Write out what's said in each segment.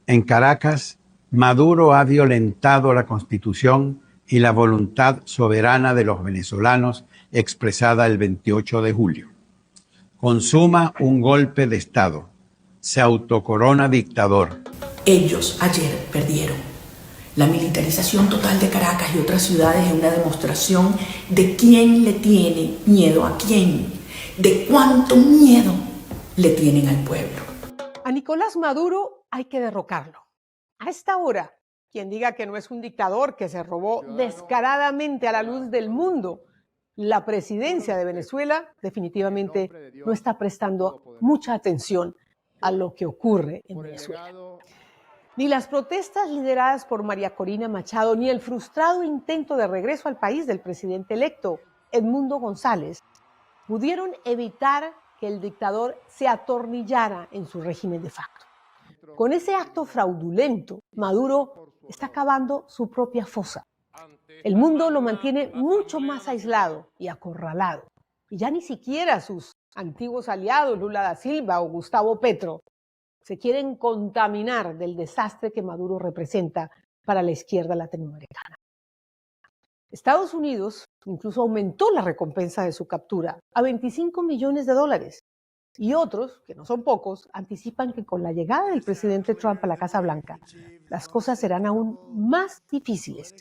En Caracas, Maduro ha violentado la Constitución y la voluntad soberana de los venezolanos expresada el 28 de julio. Consuma un golpe de Estado. Se autocorona dictador. Ellos ayer perdieron. La militarización total de Caracas y otras ciudades es una demostración de quién le tiene miedo a quién, de cuánto miedo le tienen al pueblo. A Nicolás Maduro hay que derrocarlo. A esta hora, quien diga que no es un dictador que se robó descaradamente a la luz del mundo la presidencia de Venezuela, definitivamente no está prestando mucha atención a lo que ocurre en Venezuela. Ni las protestas lideradas por María Corina Machado, ni el frustrado intento de regreso al país del presidente electo, Edmundo González, pudieron evitar que el dictador se atornillara en su régimen de facto. Con ese acto fraudulento, Maduro está cavando su propia fosa. El mundo lo mantiene mucho más aislado y acorralado. Y ya ni siquiera sus antiguos aliados, Lula da Silva o Gustavo Petro, se quieren contaminar del desastre que Maduro representa para la izquierda latinoamericana. Estados Unidos incluso aumentó la recompensa de su captura a $25 millones y otros, que no son pocos, anticipan que con la llegada del presidente Trump a la Casa Blanca, las cosas serán aún más difíciles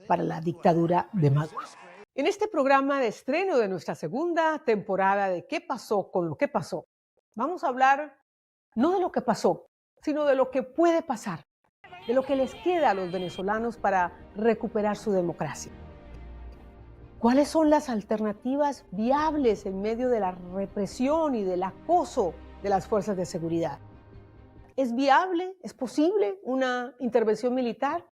para la dictadura de Maduro. En este programa de estreno de nuestra segunda temporada de ¿Qué pasó con lo que pasó? Vamos a hablar no de lo que pasó, sino de lo que puede pasar, de lo que les queda a los venezolanos para recuperar su democracia. ¿Cuáles son las alternativas viables en medio de la represión y del acoso de las fuerzas de seguridad? ¿Es viable? ¿Es posible una intervención militar?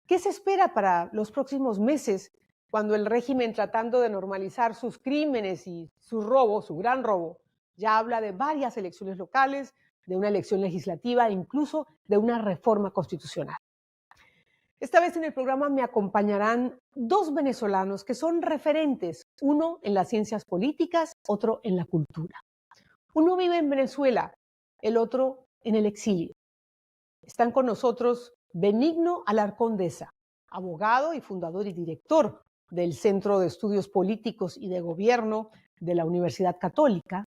¿Qué se espera para los próximos meses cuando el régimen, tratando de normalizar sus crímenes y su robo, su gran robo, ya habla de varias elecciones locales, de una elección legislativa e incluso de una reforma constitucional? Esta vez en el programa me acompañarán dos venezolanos que son referentes, uno en las ciencias políticas, otro en la cultura. Uno vive en Venezuela, el otro en el exilio. Están con nosotros Benigno Alarcón Deza, abogado y fundador y director del Centro de Estudios Políticos y de Gobierno de la Universidad Católica,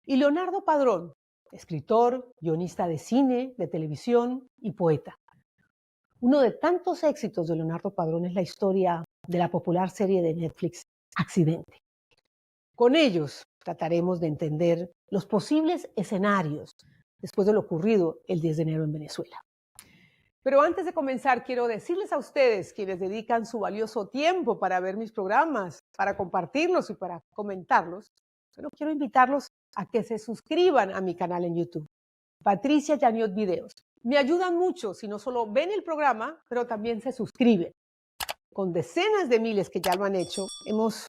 y Leonardo Padrón, escritor, guionista de cine, de televisión y poeta. Uno de tantos éxitos de Leonardo Padrón es la historia de la popular serie de Netflix Accidente. Con ellos trataremos de entender los posibles escenarios después de lo ocurrido el 10 de enero en Venezuela. Pero antes de comenzar, quiero decirles a ustedes, quienes dedican su valioso tiempo para ver mis programas, para compartirlos y para comentarlos, pero quiero invitarlos a que se suscriban a mi canal en YouTube, Patricia Yaniot Videos. Me ayudan mucho si no solo ven el programa, pero también se suscriben. Con decenas de miles que ya lo han hecho, hemos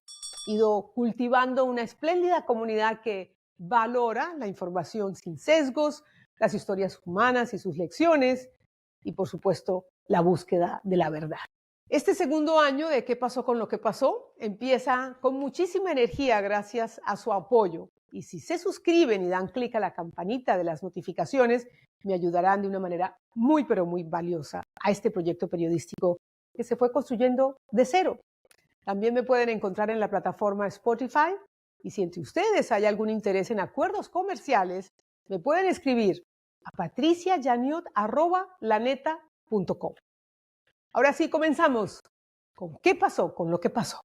ido cultivando una espléndida comunidad que valora la información sin sesgos, las historias humanas y sus lecciones, y por supuesto, la búsqueda de la verdad. Este segundo año de ¿Qué pasó con lo que pasó? Empieza con muchísima energía gracias a su apoyo. Y si se suscriben y dan clic a la campanita de las notificaciones, me ayudarán de una manera muy, pero muy valiosa a este proyecto periodístico que se fue construyendo de cero. También me pueden encontrar en la plataforma Spotify y si entre ustedes hay algún interés en acuerdos comerciales, me pueden escribir a patriciayaniot@laneta.com. Ahora sí, comenzamos con ¿Qué pasó con lo que pasó?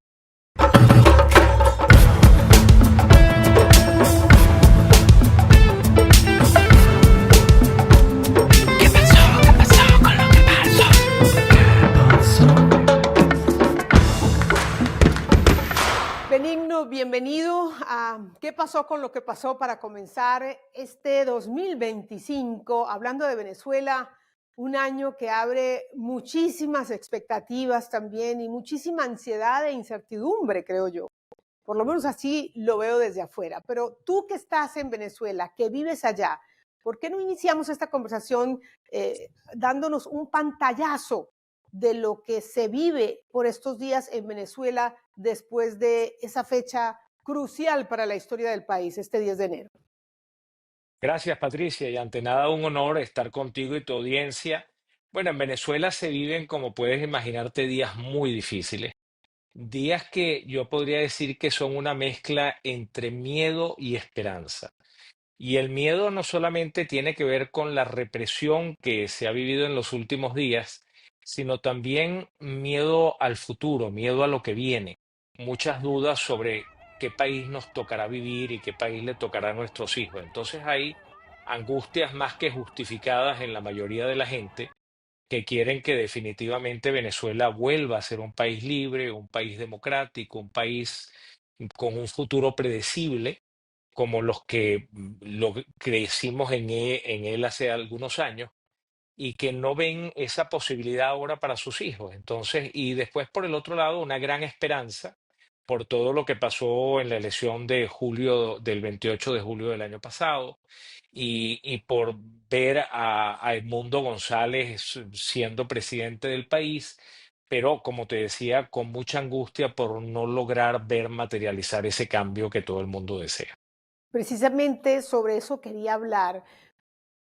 Benigno, bienvenido a ¿Qué pasó con lo que pasó? Para comenzar este 2025, hablando de Venezuela, un año que abre muchísimas expectativas también y muchísima ansiedad e incertidumbre, creo yo. Por lo menos así lo veo desde afuera. Pero tú que estás en Venezuela, que vives allá, ¿por qué no iniciamos esta conversación dándonos un pantallazo de lo que se vive por estos días en Venezuela después de esa fecha crucial para la historia del país, este 10 de enero? Gracias, Patricia, y ante nada un honor estar contigo y tu audiencia. Bueno, en Venezuela se viven, como puedes imaginarte, días muy difíciles, días que yo podría decir que son una mezcla entre miedo y esperanza. Y el miedo no solamente tiene que ver con la represión que se ha vivido en los últimos días, sino también miedo al futuro, miedo a lo que viene, muchas dudas sobre qué país nos tocará vivir y qué país le tocará a nuestros hijos. Entonces hay angustias más que justificadas en la mayoría de la gente que quieren que definitivamente Venezuela vuelva a ser un país libre, un país democrático, un país con un futuro predecible como los que lo crecimos en él hace algunos años y que no ven esa posibilidad ahora para sus hijos. Entonces, y después por el otro lado, una gran esperanza por todo lo que pasó en la elección de julio, del 28 de julio del año pasado, y por ver a Edmundo González siendo presidente del país, pero como te decía, con mucha angustia por no lograr ver materializar ese cambio que todo el mundo desea. Precisamente sobre eso quería hablar.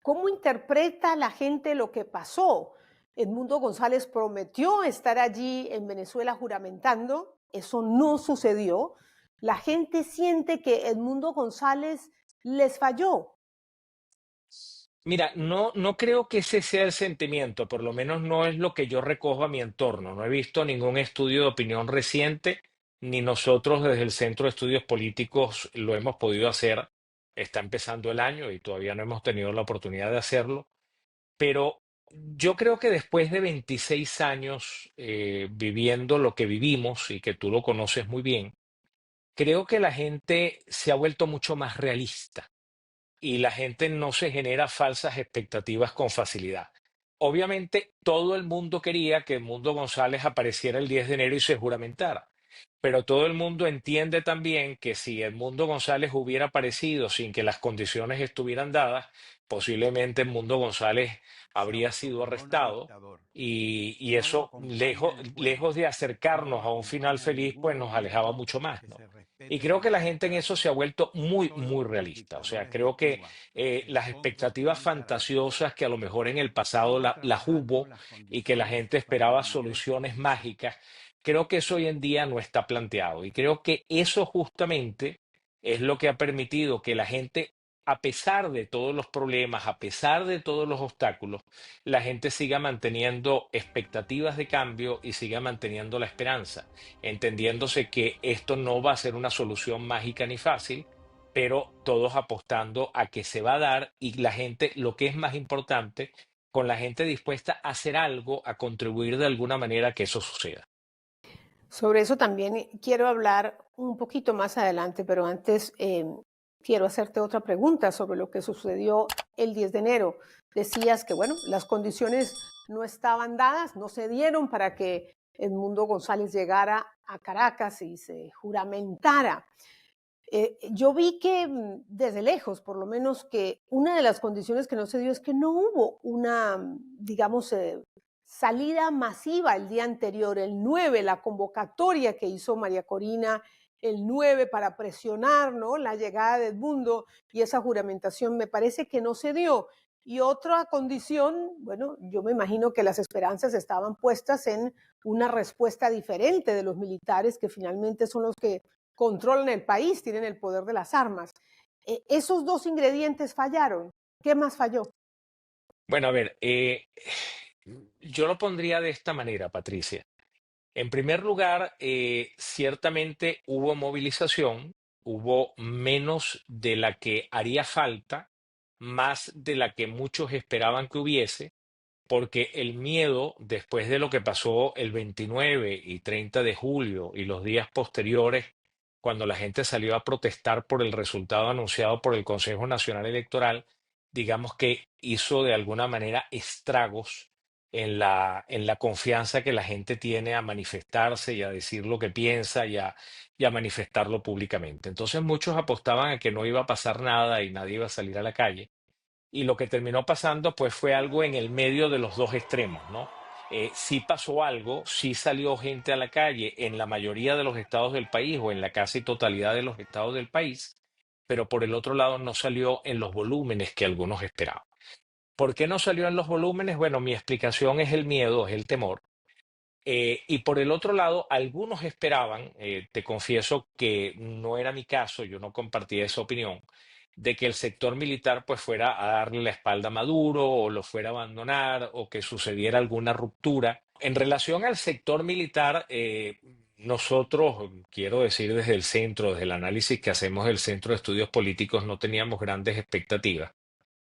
¿Cómo interpreta la gente lo que pasó? Edmundo González prometió estar allí en Venezuela juramentando, eso no sucedió. La gente siente que Edmundo González les falló. Mira, no creo que ese sea el sentimiento, por lo menos no es lo que yo recojo a mi entorno. No he visto ningún estudio de opinión reciente, ni nosotros desde el Centro de Estudios Políticos lo hemos podido hacer. Está empezando el año y todavía no hemos tenido la oportunidad de hacerlo, pero yo creo que después de 26 años viviendo lo que vivimos y que tú lo conoces muy bien, creo que la gente se ha vuelto mucho más realista y la gente no se genera falsas expectativas con facilidad. Obviamente, todo el mundo quería que Edmundo González apareciera el 10 de enero y se juramentara, pero todo el mundo entiende también que si Edmundo González hubiera aparecido sin que las condiciones estuvieran dadas, posiblemente Edmundo González Se habría sido autocorona arrestado dictador. y No lo eso, acompaña el lejos pueblo, de no acercarnos lo a un final acompaña feliz, pues ningún nos alejaba gobierno mucho más, que ¿no? se Y respete creo la que la gente en democracia. eso se ha vuelto muy, Solo muy los realista. O sea, dictadores de creo que Cuba, las el Congo y expectativas Nicaragua fantasiosas que a lo mejor en el pasado siguen las trabajando hubo las y que la condiciones gente para esperaba vivir en soluciones silencio. mágicas, creo que eso hoy en día no está planteado. Y creo que eso justamente es lo que ha permitido que la gente, a pesar de todos los problemas, a pesar de todos los obstáculos, la gente siga manteniendo expectativas de cambio y siga manteniendo la esperanza, entendiéndose que esto no va a ser una solución mágica ni fácil, pero todos apostando a que se va a dar y la gente, lo que es más importante, con la gente dispuesta a hacer algo, a contribuir de alguna manera a que eso suceda. Sobre eso también quiero hablar un poquito más adelante, pero antes quiero hacerte otra pregunta sobre lo que sucedió el 10 de enero. Decías que, bueno, las condiciones no estaban dadas, no se dieron para que Edmundo González llegara a Caracas y se juramentara. Yo vi que desde lejos, por lo menos, que una de las condiciones que no se dio es que no hubo una, digamos, salida masiva el día anterior, el 9, la convocatoria que hizo María Corina el 9 para presionar, ¿no?, la llegada de Edmundo y esa juramentación me parece que no se dio. Y otra condición, bueno, yo me imagino que las esperanzas estaban puestas en una respuesta diferente de los militares, que finalmente son los que controlan el país, tienen el poder de las armas. Esos dos ingredientes fallaron. ¿Qué más falló? Bueno, a ver, yo lo pondría de esta manera, Patricia. En primer lugar, ciertamente hubo movilización, hubo menos de la que haría falta, más de la que muchos esperaban que hubiese, porque el miedo, después de lo que pasó el 29 y 30 de julio y los días posteriores, cuando la gente salió a protestar por el resultado anunciado por el Consejo Nacional Electoral, digamos que hizo de alguna manera estragos en la confianza que la gente tiene a manifestarse y a decir lo que piensa y a manifestarlo públicamente. Entonces muchos apostaban a que no iba a pasar nada y nadie iba a salir a la calle. Y lo que terminó pasando, pues fue algo en el medio de los dos extremos, ¿no? Sí pasó algo, sí salió gente a la calle en la mayoría de los estados del país o en la casi totalidad de los estados del país, pero por el otro lado no salió en los volúmenes que algunos esperaban. ¿Por qué no salió en los volúmenes? Bueno, mi explicación es el miedo, es el temor. Y por el otro lado, algunos esperaban, te confieso que no era mi caso, yo no compartía esa opinión, de que el sector militar pues fuera a darle la espalda a Maduro o lo fuera a abandonar o que sucediera alguna ruptura. En relación al sector militar, nosotros, quiero decir desde el centro, desde el análisis que hacemos del Centro de Estudios Políticos, no teníamos grandes expectativas.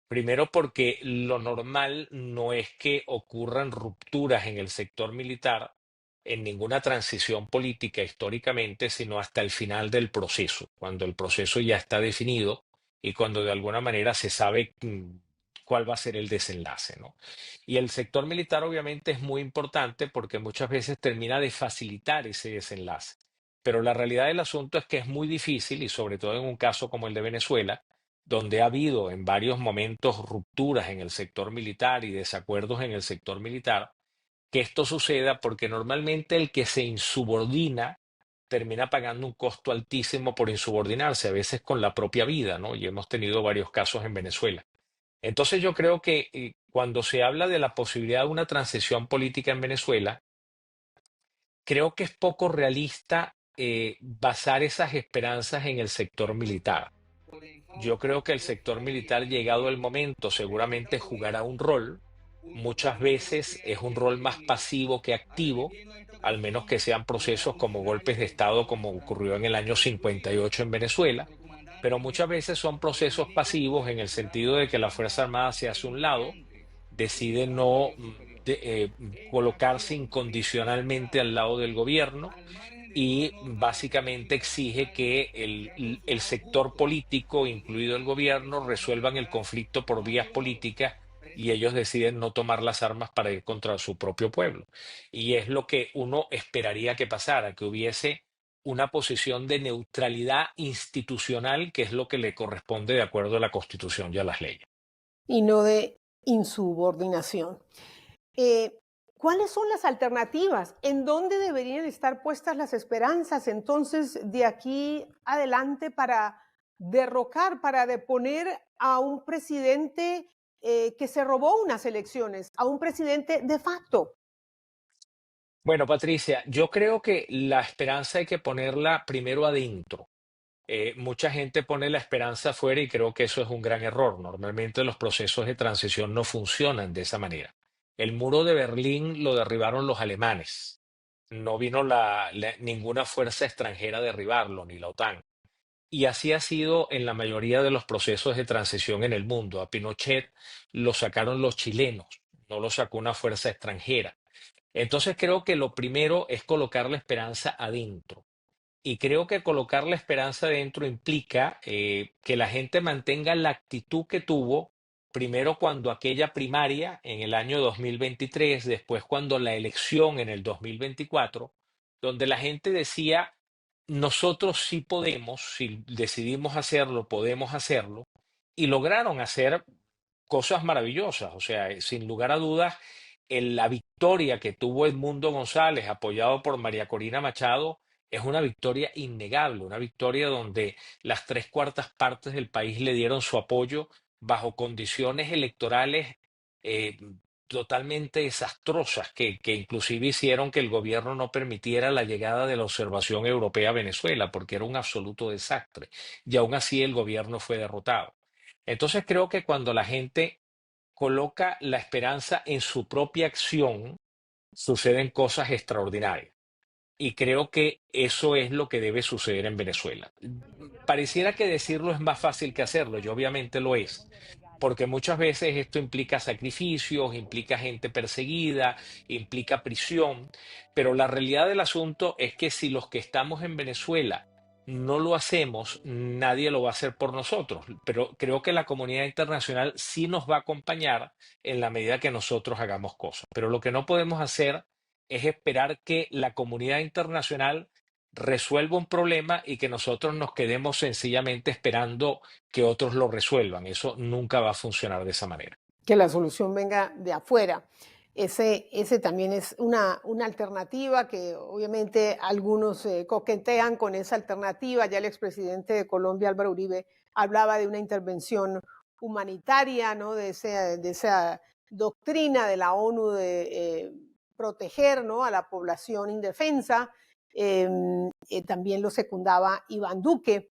Primero porque lo normal no es que ocurran rupturas en el sector militar en ninguna transición política históricamente, sino hasta el final del proceso, cuando el proceso ya está definido y cuando de alguna manera se sabe cuál va a ser el desenlace, ¿no? Y el sector militar obviamente es muy importante porque muchas veces termina de facilitar ese desenlace. Pero la realidad del asunto es que es muy difícil, y sobre todo en un caso como el de Venezuela, donde ha habido en varios momentos rupturas en el sector militar y desacuerdos en el sector militar, que esto suceda porque normalmente el que se insubordina termina pagando un costo altísimo por insubordinarse, a veces con la propia vida, ¿no? Y hemos tenido varios casos en Venezuela. Entonces yo creo que cuando se habla de la posibilidad de una transición política en Venezuela, creo que es poco realista basar esas esperanzas en el sector militar. Yo creo que el sector militar, llegado el momento, seguramente jugará un rol. Muchas veces es un rol más pasivo que activo, al menos que sean procesos como golpes de Estado, como ocurrió en el año 58 en Venezuela. Pero muchas veces son procesos pasivos en el sentido de que la Fuerza Armada se hace a un lado, decide no colocarse incondicionalmente al lado del gobierno y básicamente exige que el sector político, incluido el gobierno, resuelvan el conflicto por vías políticas y ellos deciden no tomar las armas para ir contra su propio pueblo. Y es lo que uno esperaría que pasara, que hubiese una posición de neutralidad institucional, que es lo que le corresponde de acuerdo a la Constitución y a las leyes. Y no de insubordinación. ¿Cuáles son las alternativas? ¿En dónde deberían estar puestas las esperanzas entonces de aquí adelante para derrocar, para deponer a un presidente que se robó unas elecciones, a un presidente de facto? Bueno, Patricia, yo creo que la esperanza hay que ponerla primero adentro. Mucha gente pone la esperanza afuera y creo que eso es un gran error. Normalmente los procesos de transición no funcionan de esa manera. El muro de Berlín lo derribaron los alemanes. No vino ninguna fuerza extranjera a derribarlo, ni la OTAN. Y así ha sido en la mayoría de los procesos de transición en el mundo. A Pinochet lo sacaron los chilenos, no lo sacó una fuerza extranjera. Entonces creo que lo primero es colocar la esperanza adentro. Y creo que colocar la esperanza dentro implica que la gente mantenga la actitud que tuvo primero cuando aquella primaria en el año 2023, después cuando la elección en el 2024, donde la gente decía, nosotros sí podemos, si decidimos hacerlo, podemos hacerlo, y lograron hacer cosas maravillosas. O sea, sin lugar a dudas, la victoria que tuvo Edmundo González, apoyado por María Corina Machado, es una victoria innegable, una victoria donde las tres cuartas partes del país le dieron su apoyo bajo condiciones electorales eh, totalmente desastrosas, que inclusive hicieron que el gobierno no permitiera la llegada de la observación europea a Venezuela, porque era un absoluto desastre. Y aún así el gobierno fue derrotado. Entonces creo que cuando la gente coloca la esperanza en su propia acción, suceden cosas extraordinarias. Y creo que eso es lo que debe suceder en Venezuela. Pareciera que decirlo es más fácil que hacerlo, y obviamente lo es, porque muchas veces esto implica sacrificios, implica gente perseguida, implica prisión, pero la realidad del asunto es que si los que estamos en Venezuela no lo hacemos, nadie lo va a hacer por nosotros, pero creo que la comunidad internacional sí nos va a acompañar en la medida que nosotros hagamos cosas. Pero lo que no podemos hacer es esperar que la comunidad internacional resuelva un problema y que nosotros nos quedemos sencillamente esperando que otros lo resuelvan. Eso nunca va a funcionar de esa manera. Que la solución venga de afuera. Ese también es una alternativa que obviamente algunos coquetean con esa alternativa. Ya el expresidente de Colombia, Álvaro Uribe, hablaba de una intervención humanitaria, ¿no? De esa doctrina de la ONU de proteger, ¿no?, a la población indefensa. También lo secundaba Iván Duque.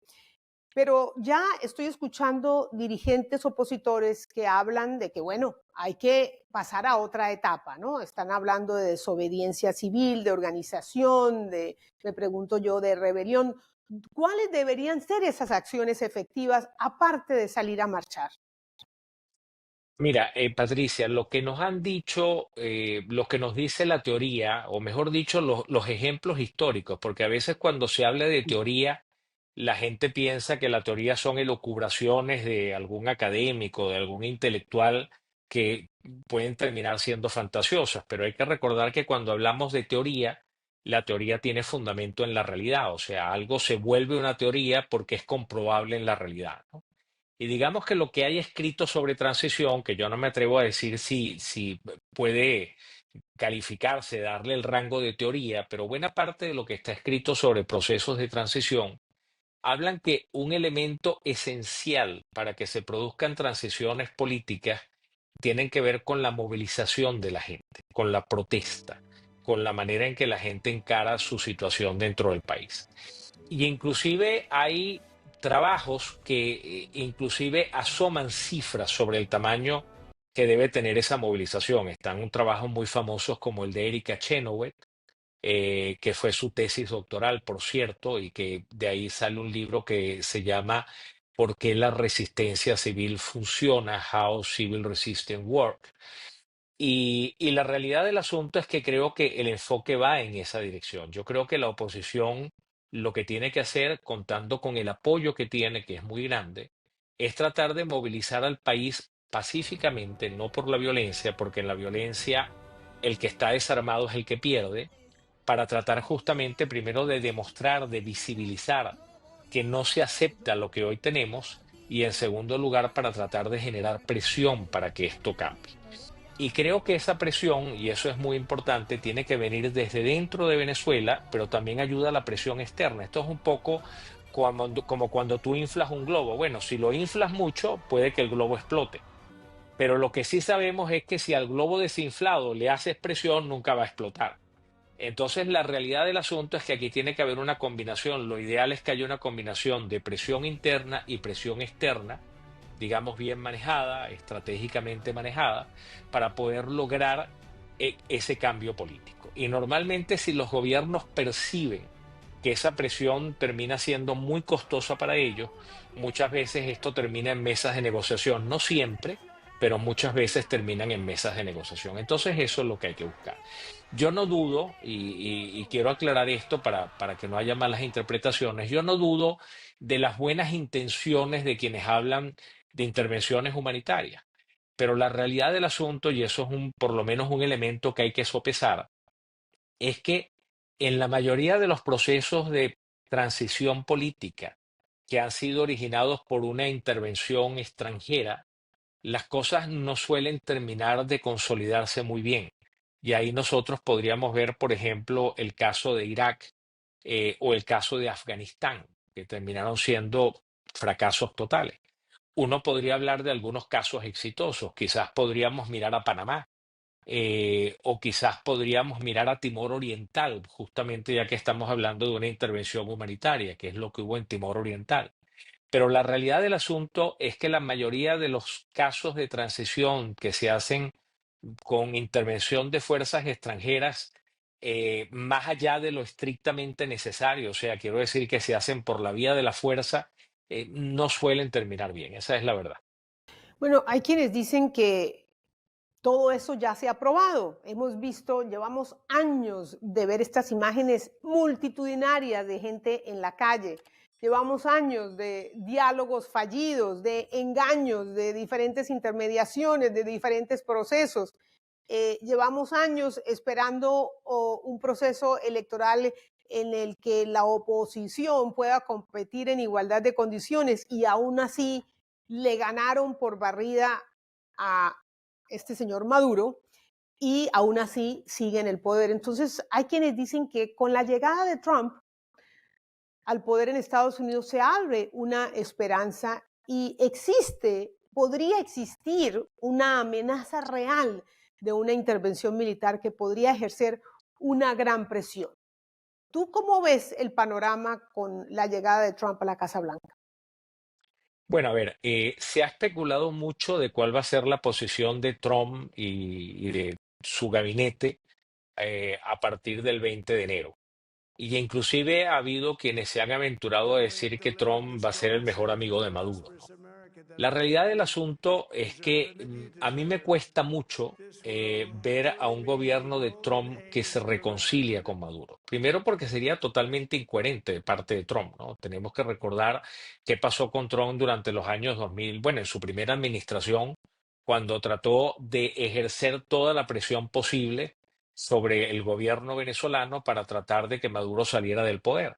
Pero ya estoy escuchando dirigentes opositores que hablan de que, bueno, hay que pasar a otra etapa, ¿no? Están hablando de desobediencia civil, de organización, me pregunto yo, de rebelión. ¿Cuáles deberían ser esas acciones efectivas aparte de salir a marchar? Mira, Patricia, lo que nos han dicho, lo que nos dice la teoría, o mejor dicho, los ejemplos históricos, porque a veces cuando se habla de teoría, la gente piensa que la teoría son elucubraciones de algún académico, de algún intelectual que pueden terminar siendo fantasiosas, pero hay que recordar que cuando hablamos de teoría, la teoría tiene fundamento en la realidad, o sea, algo se vuelve una teoría porque es comprobable en la realidad, ¿no? Y digamos que lo que hay escrito sobre transición, que yo no me atrevo a decir si puede calificarse, darle el rango de teoría, pero buena parte de lo que está escrito sobre procesos de transición hablan que un elemento esencial para que se produzcan transiciones políticas tienen que ver con la movilización de la gente, con la protesta, con la manera en que la gente encara su situación dentro del país. Y inclusive hay trabajos que inclusive asoman cifras sobre el tamaño que debe tener esa movilización. Están un trabajo muy famosos como el de Erika Chenoweth, que fue su tesis doctoral, por cierto, y que de ahí sale un libro que se llama ¿Por qué la resistencia civil funciona? How Civil Resistance Work. Y la realidad del asunto es que creo que el enfoque va en esa dirección. Yo creo que la oposición lo que tiene que hacer, contando con el apoyo que tiene, que es muy grande, es tratar de movilizar al país pacíficamente, no por la violencia, porque en la violencia el que está desarmado es el que pierde, para tratar justamente primero de demostrar, de visibilizar que no se acepta lo que hoy tenemos y en segundo lugar para tratar de generar presión para que esto cambie. Y creo que esa presión, y eso es muy importante, tiene que venir desde dentro de Venezuela, pero también ayuda a la presión externa. Esto es un poco como cuando tú inflas un globo. Bueno, si lo inflas mucho, puede que el globo explote. Pero lo que sí sabemos es que si al globo desinflado le haces presión, nunca va a explotar. Entonces, la realidad del asunto es que aquí tiene que haber una combinación. Lo ideal es que haya una combinación de presión interna y presión externa, digamos, bien manejada, estratégicamente manejada, para poder lograr ese cambio político. Y normalmente si los gobiernos perciben que esa presión termina siendo muy costosa para ellos, muchas veces esto termina en mesas de negociación, no siempre, pero muchas veces terminan en mesas de negociación. Entonces eso es lo que hay que buscar. Yo no dudo, y quiero aclarar esto para que no haya malas interpretaciones, yo no dudo de las buenas intenciones de quienes hablan de intervenciones humanitarias, pero la realidad del asunto, y eso es por lo menos un elemento que hay que sopesar, es que en la mayoría de los procesos de transición política que han sido originados por una intervención extranjera, las cosas no suelen terminar de consolidarse muy bien. Y ahí nosotros podríamos ver, por ejemplo, el caso de Irak, o el caso de Afganistán, que terminaron siendo fracasos totales. Uno podría hablar de algunos casos exitosos, quizás podríamos mirar a Panamá, o quizás podríamos mirar a Timor Oriental, justamente ya que estamos hablando de una intervención humanitaria, que es lo que hubo en Timor Oriental. Pero la realidad del asunto es que la mayoría de los casos de transición que se hacen con intervención de fuerzas extranjeras, más allá de lo estrictamente necesario, o sea, quiero decir que se hacen por la vía de la fuerza, no suelen terminar bien, esa es la verdad. Bueno, hay quienes dicen que todo eso ya se ha probado. Hemos visto, llevamos años de ver estas imágenes multitudinarias de gente en la calle. Llevamos años de diálogos fallidos, de engaños, de diferentes intermediaciones, de diferentes procesos. Llevamos años esperando un proceso electoral en el que la oposición pueda competir en igualdad de condiciones y aún así le ganaron por barrida a este señor Maduro. y aún así sigue en el poder. Entonces, hay quienes dicen que con la llegada de Trump al poder en Estados Unidos se abre una esperanza y podría existir una amenaza real de una intervención militar que podría ejercer una gran presión. ¿Tú cómo ves el panorama con la llegada de Trump a la Casa Blanca? Bueno, a ver, se ha especulado mucho de cuál va a ser la posición de Trump y de su gabinete a partir del 20 de enero. Y inclusive ha habido quienes se han aventurado a decir que Trump va a ser el mejor amigo de Maduro, ¿no? La realidad del asunto es que a mí me cuesta mucho ver a un gobierno de Trump que se reconcilia con Maduro. Primero porque sería totalmente incoherente de parte de Trump, ¿no? Tenemos que recordar qué pasó con Trump durante los años 2000, bueno, en su primera administración, cuando trató de ejercer toda la presión posible sobre el gobierno venezolano para tratar de que Maduro saliera del poder.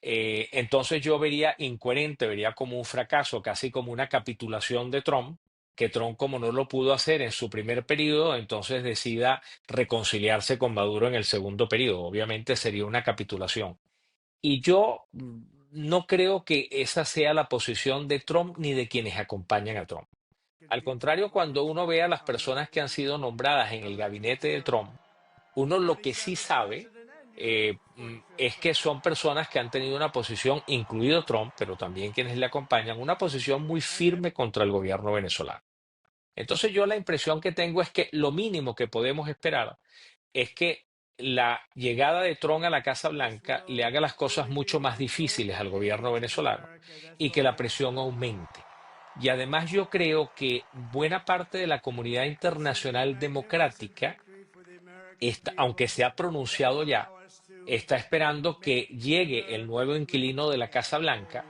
Entonces yo vería incoherente, vería como un fracaso, casi como una capitulación de Trump, que Trump como no lo pudo hacer en su primer periodo, entonces decida reconciliarse con Maduro en el segundo periodo. Obviamente sería una capitulación. Y yo no creo que esa sea la posición de Trump ni de quienes acompañan a Trump. Al contrario, cuando uno ve a las personas que han sido nombradas en el gabinete de Trump, uno lo que sí sabe es que son personas que han tenido una posición, incluido Trump, pero también quienes le acompañan, una posición muy firme contra el gobierno venezolano. Entonces yo la impresión que tengo es que lo mínimo que podemos esperar es que la llegada de Trump a la Casa Blanca le haga las cosas mucho más difíciles al gobierno venezolano y que la presión aumente. Y además yo creo que buena parte de la comunidad internacional democrática aunque se ha pronunciado ya, está esperando que llegue el nuevo inquilino de la Casa Blanca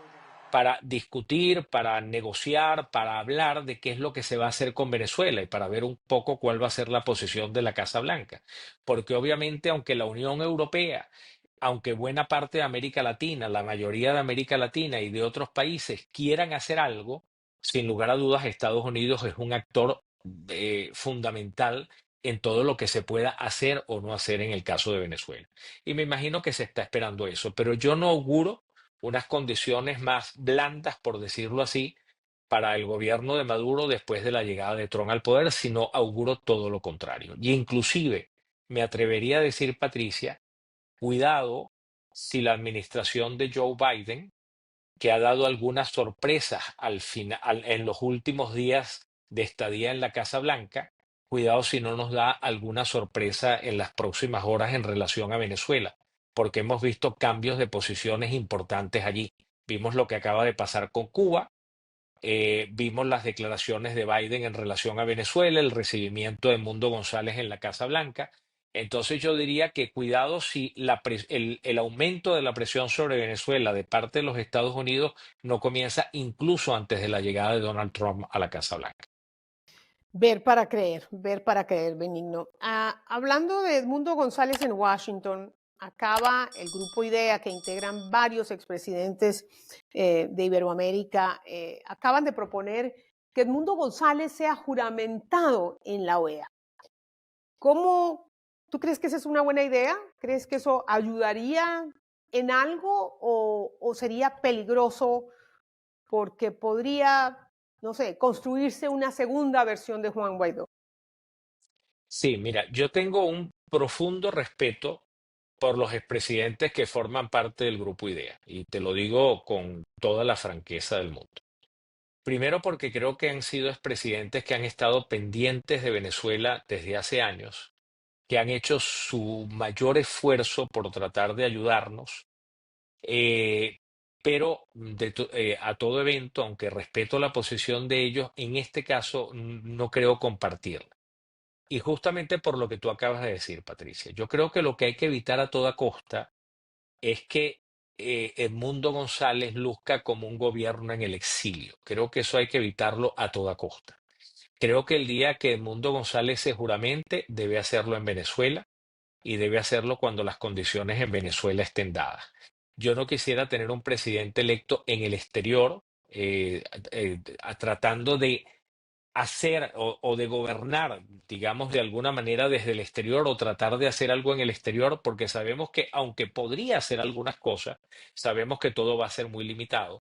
para discutir, para negociar, para hablar de qué es lo que se va a hacer con Venezuela y para ver un poco cuál va a ser la posición de la Casa Blanca. Porque obviamente, aunque la Unión Europea, aunque buena parte de América Latina, la mayoría de América Latina y de otros países quieran hacer algo, sin lugar a dudas, Estados Unidos es un actor fundamental en todo lo que se pueda hacer o no hacer en el caso de Venezuela. Y me imagino que se está esperando eso, pero yo no auguro unas condiciones más blandas, por decirlo así, para el gobierno de Maduro después de la llegada de Trump al poder, sino auguro todo lo contrario. Y inclusive me atrevería a decir, Patricia, cuidado si la administración de Joe Biden, que ha dado algunas sorpresas en los últimos días de estadía en la Casa Blanca, cuidado si no nos da alguna sorpresa en las próximas horas en relación a Venezuela, porque hemos visto cambios de posiciones importantes allí. Vimos lo que acaba de pasar con Cuba, vimos las declaraciones de Biden en relación a Venezuela, el recibimiento de Mundo González en la Casa Blanca. Entonces yo diría que cuidado si el aumento de la presión sobre Venezuela de parte de los Estados Unidos no comienza incluso antes de la llegada de Donald Trump a la Casa Blanca. Ver para creer, Benigno. Hablando de Edmundo González en Washington, acaba el grupo IDEA, que integran varios expresidentes de Iberoamérica, acaban de proponer que Edmundo González sea juramentado en la OEA. ¿Cómo tú crees que esa es una buena idea? ¿Crees que eso ayudaría en algo o sería peligroso porque podría, no sé, construirse una segunda versión de Juan Guaidó? Sí, mira, yo tengo un profundo respeto por los expresidentes que forman parte del grupo IDEA, y te lo digo con toda la franqueza del mundo. Primero porque creo que han sido expresidentes que han estado pendientes de Venezuela desde hace años, que han hecho su mayor esfuerzo por tratar de ayudarnos, eh, pero a todo evento, aunque respeto la posición de ellos, en este caso no creo compartirla. Y justamente por lo que tú acabas de decir, Patricia, yo creo que lo que hay que evitar a toda costa es que Edmundo González luzca como un gobierno en el exilio. Creo que eso hay que evitarlo a toda costa. Creo que el día que Edmundo González se juramente, debe hacerlo en Venezuela y debe hacerlo cuando las condiciones en Venezuela estén dadas. Yo no quisiera tener un presidente electo en el exterior tratando de hacer o de gobernar, digamos, de alguna manera desde el exterior o tratar de hacer algo en el exterior, porque sabemos que aunque podría hacer algunas cosas, sabemos que todo va a ser muy limitado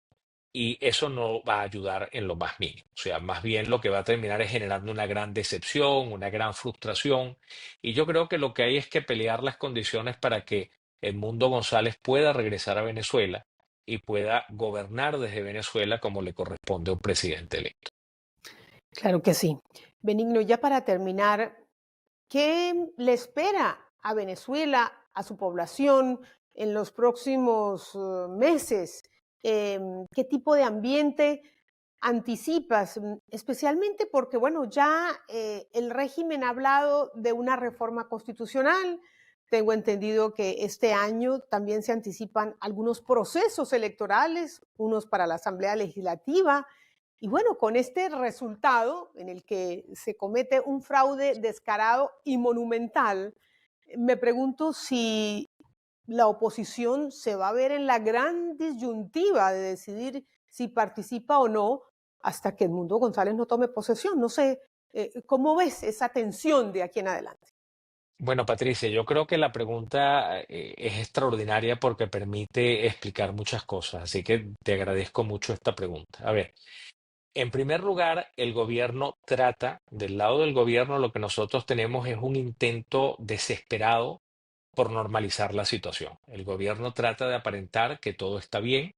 y eso no va a ayudar en lo más mínimo. O sea, más bien lo que va a terminar es generando una gran decepción, una gran frustración. Y yo creo que lo que hay es que pelear las condiciones para que Edmundo González pueda regresar a Venezuela y pueda gobernar desde Venezuela como le corresponde a un presidente electo. Claro que sí. Benigno, ya para terminar, ¿qué le espera a Venezuela, a su población en los próximos meses? ¿Qué tipo de ambiente anticipas? Especialmente porque, bueno, ya el régimen ha hablado de una reforma constitucional. Tengo entendido que este año también se anticipan algunos procesos electorales, unos para la Asamblea Legislativa. Y bueno, con este resultado en el que se comete un fraude descarado y monumental, me pregunto si la oposición se va a ver en la gran disyuntiva de decidir si participa o no hasta que Edmundo González no tome posesión. No sé, ¿cómo ves esa tensión de aquí en adelante? Bueno, Patricia, yo creo que la pregunta es extraordinaria porque permite explicar muchas cosas, así que te agradezco mucho esta pregunta. A ver, en primer lugar, el gobierno trata, del lado del gobierno lo que nosotros tenemos es un intento desesperado por normalizar la situación. El gobierno trata de aparentar que todo está bien,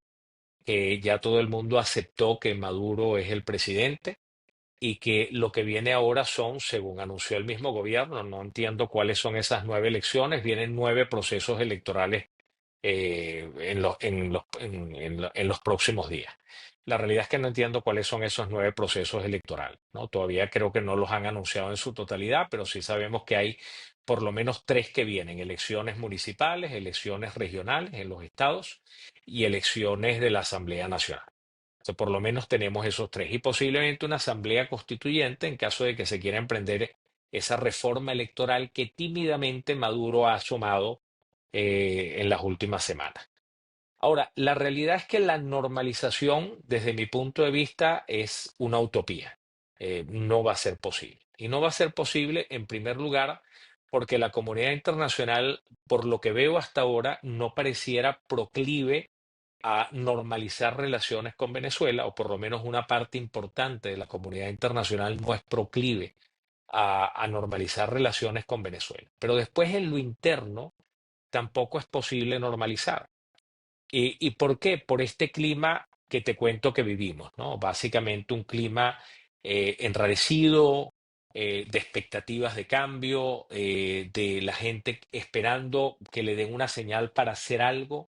que ya todo el mundo aceptó que Maduro es el presidente y que lo que viene ahora son, según anunció el mismo gobierno, no entiendo cuáles son esas 9 elecciones, vienen 9 procesos electorales en los próximos días. La realidad es que no entiendo cuáles son esos 9 procesos electorales, ¿no? Todavía creo que no los han anunciado en su totalidad, pero sí sabemos que hay por lo menos 3 que vienen: elecciones municipales, elecciones regionales en los estados y elecciones de la Asamblea Nacional. O sea, por lo menos tenemos esos 3 y posiblemente una asamblea constituyente en caso de que se quiera emprender esa reforma electoral que tímidamente Maduro ha asomado en las últimas semanas. Ahora, la realidad es que la normalización, desde mi punto de vista, es una utopía. No va a ser posible. Y no va a ser posible, en primer lugar, porque la comunidad internacional, por lo que veo hasta ahora, no pareciera proclive a normalizar relaciones con Venezuela, o por lo menos una parte importante de la comunidad internacional no es proclive a normalizar relaciones con Venezuela. Pero después en lo interno tampoco es posible normalizar. ¿Y por qué? Por este clima que te cuento que vivimos, ¿no? Básicamente un clima enrarecido, de expectativas de cambio, de la gente esperando que le den una señal para hacer algo,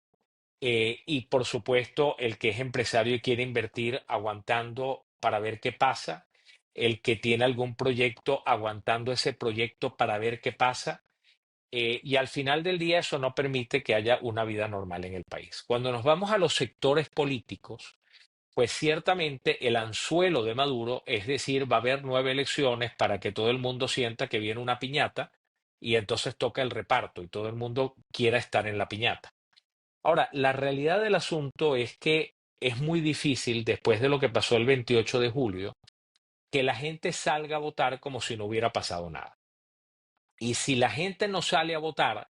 y por supuesto el que es empresario y quiere invertir aguantando para ver qué pasa, el que tiene algún proyecto aguantando ese proyecto para ver qué pasa, y al final del día eso no permite que haya una vida normal en el país. Cuando nos vamos a los sectores políticos, pues ciertamente el anzuelo de Maduro, es decir, va a haber 9 elecciones para que todo el mundo sienta que viene una piñata y entonces toca el reparto y todo el mundo quiera estar en la piñata. Ahora, la realidad del asunto es que es muy difícil, después de lo que pasó el 28 de julio, que la gente salga a votar como si no hubiera pasado nada. Y si la gente no sale a votar,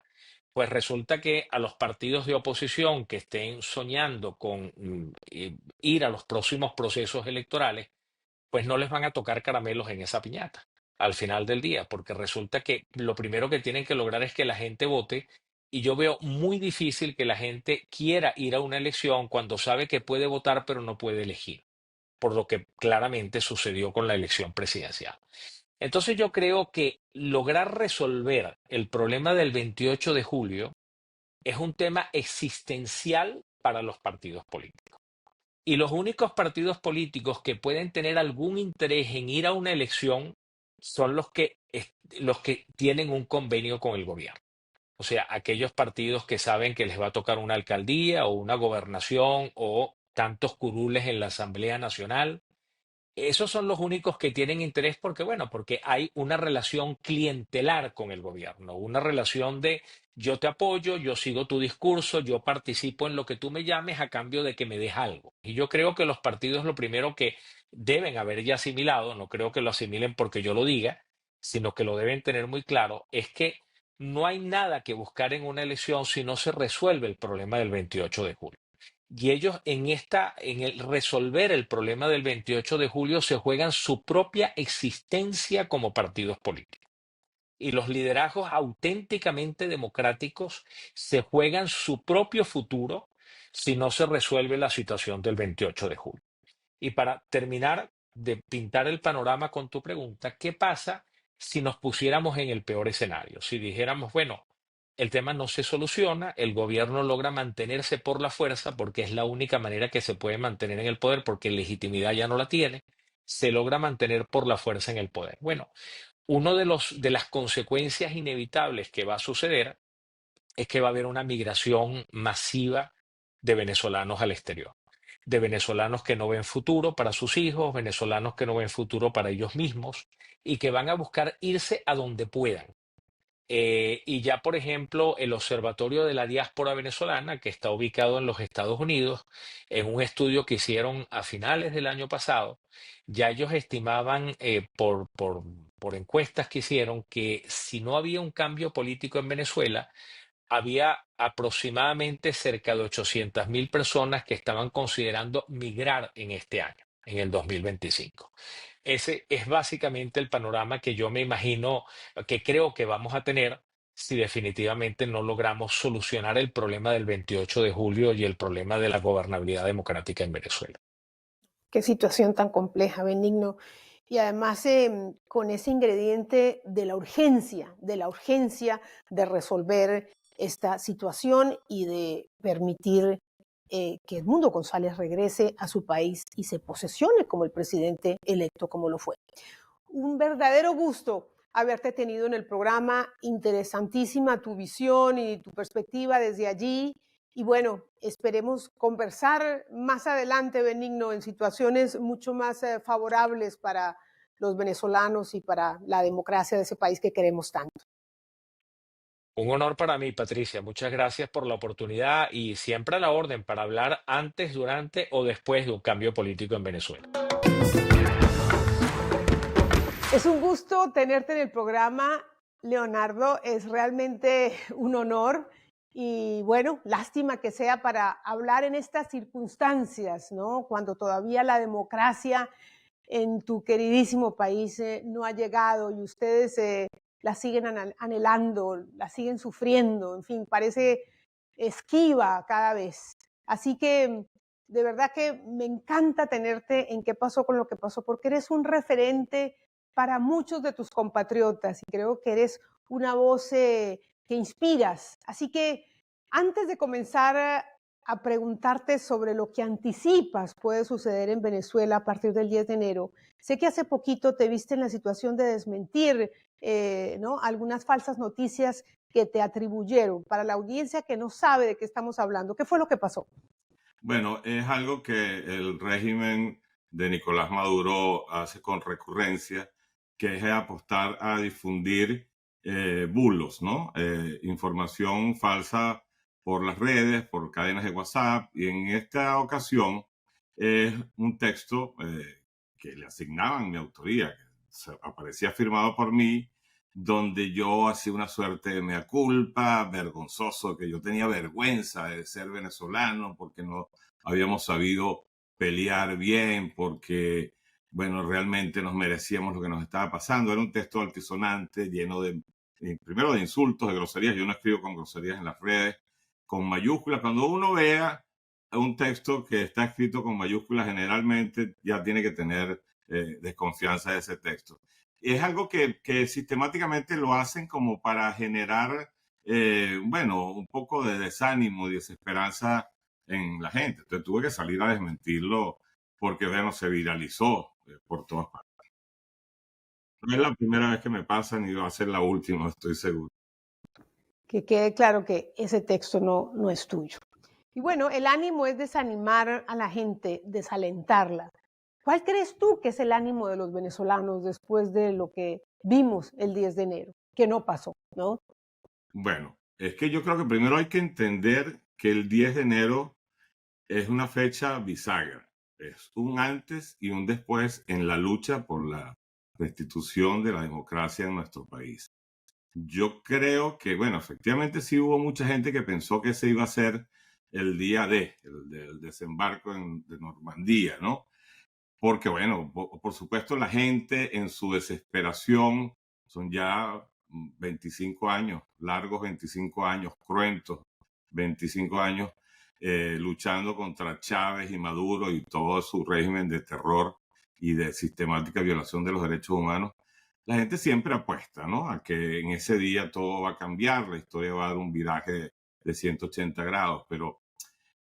pues resulta que a los partidos de oposición que estén soñando con ir a los próximos procesos electorales, pues no les van a tocar caramelos en esa piñata al final del día, porque resulta que lo primero que tienen que lograr es que la gente vote, y yo veo muy difícil que la gente quiera ir a una elección cuando sabe que puede votar pero no puede elegir, por lo que claramente sucedió con la elección presidencial. Entonces yo creo que lograr resolver el problema del 28 de julio es un tema existencial para los partidos políticos. Y los únicos partidos políticos que pueden tener algún interés en ir a una elección son los que tienen un convenio con el gobierno. O sea, aquellos partidos que saben que les va a tocar una alcaldía o una gobernación o tantos curules en la Asamblea Nacional. Esos son los únicos que tienen interés porque, bueno, porque hay una relación clientelar con el gobierno, una relación de yo te apoyo, yo sigo tu discurso, yo participo en lo que tú me llames a cambio de que me des algo. Y yo creo que los partidos lo primero que deben haber ya asimilado, no creo que lo asimilen porque yo lo diga, sino que lo deben tener muy claro, es que no hay nada que buscar en una elección si no se resuelve el problema del 28 de julio. Y ellos en el resolver el problema del 28 de julio se juegan su propia existencia como partidos políticos. Y los liderazgos auténticamente democráticos se juegan su propio futuro si no se resuelve la situación del 28 de julio. Y para terminar de pintar el panorama con tu pregunta, ¿qué pasa si nos pusiéramos en el peor escenario? Si dijéramos, bueno, el tema no se soluciona, el gobierno logra mantenerse por la fuerza porque es la única manera que se puede mantener en el poder porque legitimidad ya no la tiene, se logra mantener por la fuerza en el poder. Bueno, uno de las consecuencias inevitables que va a suceder es que va a haber una migración masiva de venezolanos al exterior, de venezolanos que no ven futuro para sus hijos, venezolanos que no ven futuro para ellos mismos y que van a buscar irse a donde puedan. Y ya, por ejemplo, el Observatorio de la Diáspora Venezolana, que está ubicado en los Estados Unidos, en un estudio que hicieron a finales del año pasado, ya ellos estimaban por encuestas que hicieron que si no había un cambio político en Venezuela, había aproximadamente cerca de 800.000 personas que estaban considerando migrar en este año, en el 2025. Ese es básicamente el panorama que yo me imagino, que creo que vamos a tener si definitivamente no logramos solucionar el problema del 28 de julio y el problema de la gobernabilidad democrática en Venezuela. Qué situación tan compleja, Benigno. Y además con ese ingrediente de la urgencia de resolver esta situación y de permitir que Edmundo González regrese a su país y se posesione como el presidente electo como lo fue. Un verdadero gusto haberte tenido en el programa, interesantísima tu visión y tu perspectiva desde allí. Y bueno, esperemos conversar más adelante, Benigno, en situaciones mucho más favorables para los venezolanos y para la democracia de ese país que queremos tanto. Un honor para mí, Patricia. Muchas gracias por la oportunidad y siempre a la orden para hablar antes, durante o después de un cambio político en Venezuela. Es un gusto tenerte en el programa, Leonardo. Es realmente un honor y bueno, lástima que sea para hablar en estas circunstancias, ¿no? Cuando todavía la democracia en tu queridísimo país no ha llegado y ustedes la siguen anhelando, la siguen sufriendo, en fin, parece esquiva cada vez. Así que de verdad que me encanta tenerte en qué pasó con lo que pasó, porque eres un referente para muchos de tus compatriotas y creo que eres una voz que inspiras. Así que antes de comenzar a preguntarte sobre lo que anticipas puede suceder en Venezuela a partir del 10 de enero, sé que hace poquito te viste en la situación de desmentir ¿no? algunas falsas noticias que te atribuyeron. Para la audiencia que no sabe de qué estamos hablando, ¿qué fue lo que pasó? Bueno, es algo que el régimen de Nicolás Maduro hace con recurrencia, que es apostar a difundir bulos, ¿no? Información falsa por las redes, por cadenas de WhatsApp. Y en esta ocasión es un texto que le asignaban mi autoría, que aparecía firmado por mí, donde yo hacía una suerte de mea culpa, vergonzoso, que yo tenía vergüenza de ser venezolano porque no habíamos sabido pelear bien, porque, bueno, realmente nos merecíamos lo que nos estaba pasando. Era un texto altisonante, lleno primero de insultos, de groserías. Yo no escribo con groserías en las redes, con mayúsculas. Cuando uno vea un texto que está escrito con mayúsculas, generalmente ya tiene que tener desconfianza de ese texto. Es algo que sistemáticamente lo hacen como para generar, bueno, un poco de desánimo y desesperanza en la gente. Entonces tuve que salir a desmentirlo porque, bueno, se viralizó por todas partes. No es la primera vez que me pasa ni va a ser la última, estoy seguro. Que quede claro que ese texto no es tuyo. Y bueno, el ánimo es desanimar a la gente, desalentarla. ¿Cuál crees tú que es el ánimo de los venezolanos después de lo que vimos el 10 de enero? Que no pasó, ¿no? Bueno, es que yo creo que primero hay que entender que el 10 de enero es una fecha bisagra. Es un antes y un después en la lucha por la restitución de la democracia en nuestro país. Yo creo que, bueno, efectivamente sí hubo mucha gente que pensó que ese iba a ser el día el del desembarco de Normandía, ¿no? Porque, bueno, por supuesto la gente en su desesperación, son ya 25 años, largos 25 años, cruentos 25 años, luchando contra Chávez y Maduro y todo su régimen de terror y de sistemática violación de los derechos humanos. La gente siempre apuesta, ¿no? A que en ese día todo va a cambiar, la historia va a dar un viraje de 180 grados, pero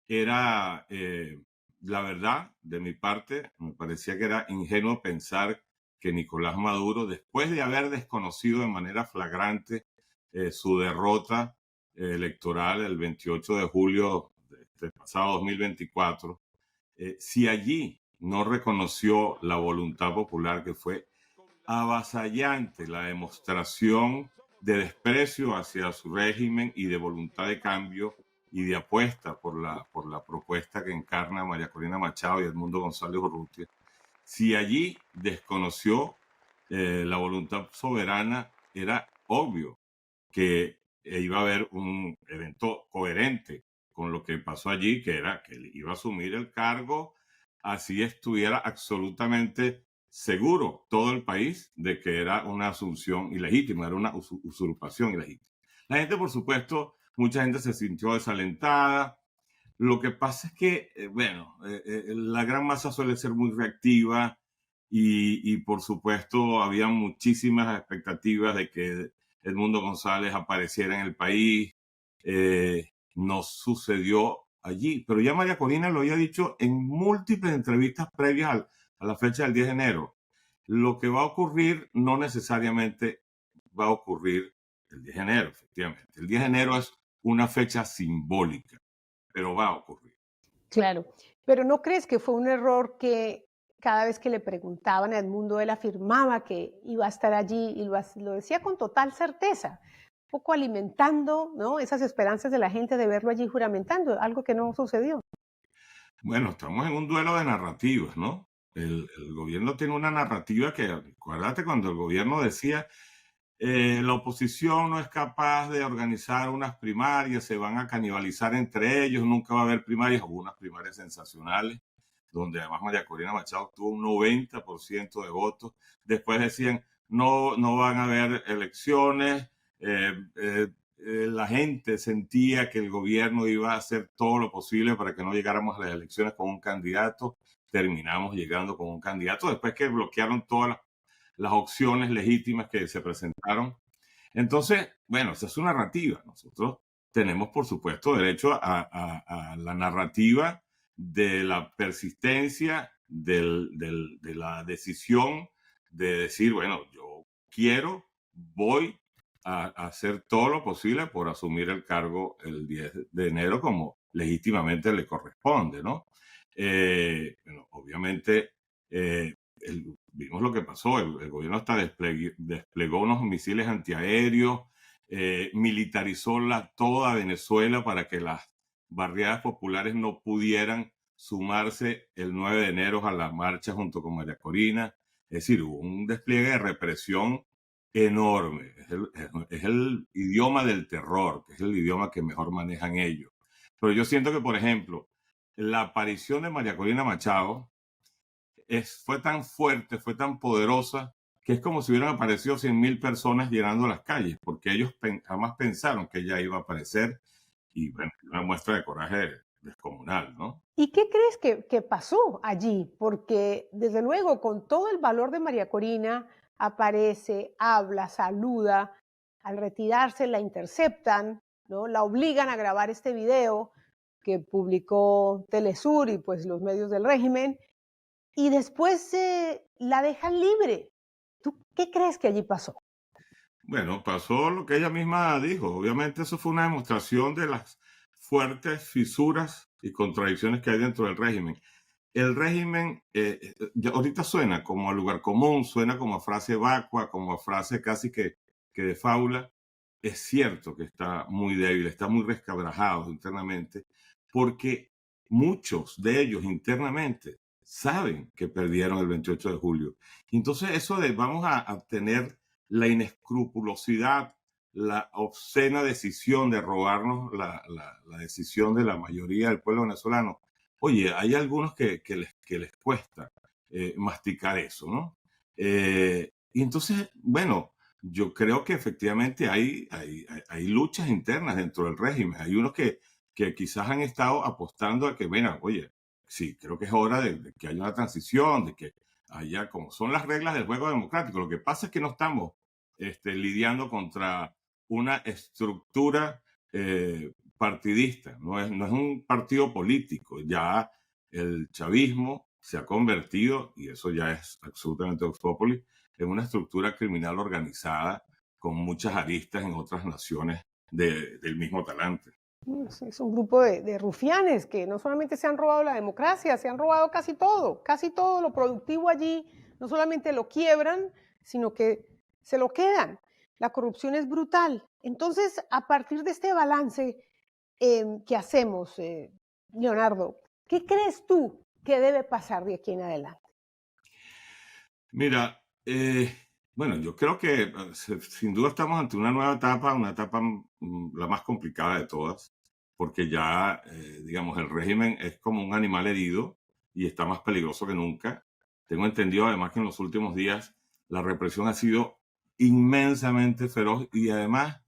era, la verdad, de mi parte, me parecía que era ingenuo pensar que Nicolás Maduro, después de haber desconocido de manera flagrante su derrota electoral el 28 de julio del pasado 2024, si allí no reconoció la voluntad popular, que fue avasallante la demostración de desprecio hacia su régimen y de voluntad de cambio y de apuesta por la propuesta que encarna María Corina Machado y Edmundo González Urrutia. Si allí desconoció la voluntad soberana, era obvio que iba a haber un evento coherente con lo que pasó allí, que era que él iba a asumir el cargo, así estuviera absolutamente seguro todo el país de que era una asunción ilegítima, era una usurpación ilegítima. La gente, por supuesto, mucha gente se sintió desalentada. Lo que pasa es que, la gran masa suele ser muy reactiva y por supuesto, había muchísimas expectativas de que Edmundo González apareciera en el país. No sucedió allí, pero ya María Corina lo había dicho en múltiples entrevistas previas a la fecha del 10 de enero. Lo que va a ocurrir no necesariamente va a ocurrir el 10 de enero, efectivamente. El 10 de enero es una fecha simbólica, pero va a ocurrir. Claro, pero ¿no crees que fue un error que cada vez que le preguntaban a Edmundo, él afirmaba que iba a estar allí y lo decía con total certeza, un poco alimentando, ¿no?, esas esperanzas de la gente de verlo allí juramentando, algo que no sucedió? Bueno, estamos en un duelo de narrativas, ¿no? El gobierno tiene una narrativa que, acuérdate cuando el gobierno decía, la oposición no es capaz de organizar unas primarias, se van a canibalizar entre ellos, nunca va a haber primarias, hubo unas primarias sensacionales, donde además María Corina Machado tuvo un 90% de votos. Después decían, no van a haber elecciones. La gente sentía que el gobierno iba a hacer todo lo posible para que no llegáramos a las elecciones con un candidato. Terminamos llegando con un candidato después que bloquearon todas las opciones legítimas que se presentaron. Entonces, bueno, esa es su narrativa. Nosotros tenemos, por supuesto, derecho a la narrativa de la persistencia, de la decisión de decir, bueno, yo voy a hacer todo lo posible por asumir el cargo el 10 de enero como legítimamente le corresponde, ¿no? Bueno, obviamente, vimos lo que pasó, el gobierno hasta desplegó unos misiles antiaéreos, militarizó toda Venezuela para que las barriadas populares no pudieran sumarse el 9 de enero a la marcha junto con María Corina. Es decir, hubo un despliegue de represión enorme. Es el idioma del terror, que es el idioma que mejor manejan ellos. Pero yo siento que, por ejemplo, la aparición de María Corina Machado fue tan fuerte, fue tan poderosa, que es como si hubieran aparecido 100.000 personas llenando las calles, porque ellos jamás pensaron que ella iba a aparecer, y bueno, una muestra de coraje descomunal, ¿no? ¿Y qué crees que pasó allí? Porque desde luego con todo el valor de María Corina aparece, habla, saluda, al retirarse la interceptan, ¿no?, la obligan a grabar este video que publicó Telesur y pues los medios del régimen, y después la dejan libre. ¿Tú qué crees que allí pasó? Bueno, pasó lo que ella misma dijo. Obviamente eso fue una demostración de las fuertes fisuras y contradicciones que hay dentro del régimen. el régimen ahorita suena como a lugar común, suena como a frase vacua, como a frase casi que de fábula. Es cierto que está muy débil, está muy resquebrajado internamente, porque muchos de ellos internamente saben que perdieron el 28 de julio. Entonces eso de vamos a tener la inescrupulosidad, la obscena decisión de robarnos la decisión de la mayoría del pueblo venezolano. Oye, hay algunos que les cuesta masticar eso, ¿no? Y entonces, bueno, yo creo que efectivamente hay luchas internas dentro del régimen. Hay unos que quizás han estado apostando a que, bueno, oye, sí, creo que es hora de que haya una transición, de que haya, como son las reglas del juego democrático. Lo que pasa es que no estamos lidiando contra una estructura partidista, no es un partido político. Ya el chavismo se ha convertido, y eso ya es absolutamente Vox Populi, en una estructura criminal organizada con muchas aristas en otras naciones del mismo talante. Es un grupo de rufianes que no solamente se han robado la democracia, se han robado casi todo lo productivo allí, no solamente lo quiebran, sino que se lo quedan. La corrupción es brutal. Entonces, a partir de este balance que hacemos, Leonardo, ¿qué crees tú que debe pasar de aquí en adelante? Mira, bueno, yo creo que sin duda estamos ante una nueva etapa, una etapa la más complicada de todas, porque ya, digamos, el régimen es como un animal herido y está más peligroso que nunca. Tengo entendido además que en los últimos días la represión ha sido inmensamente feroz y además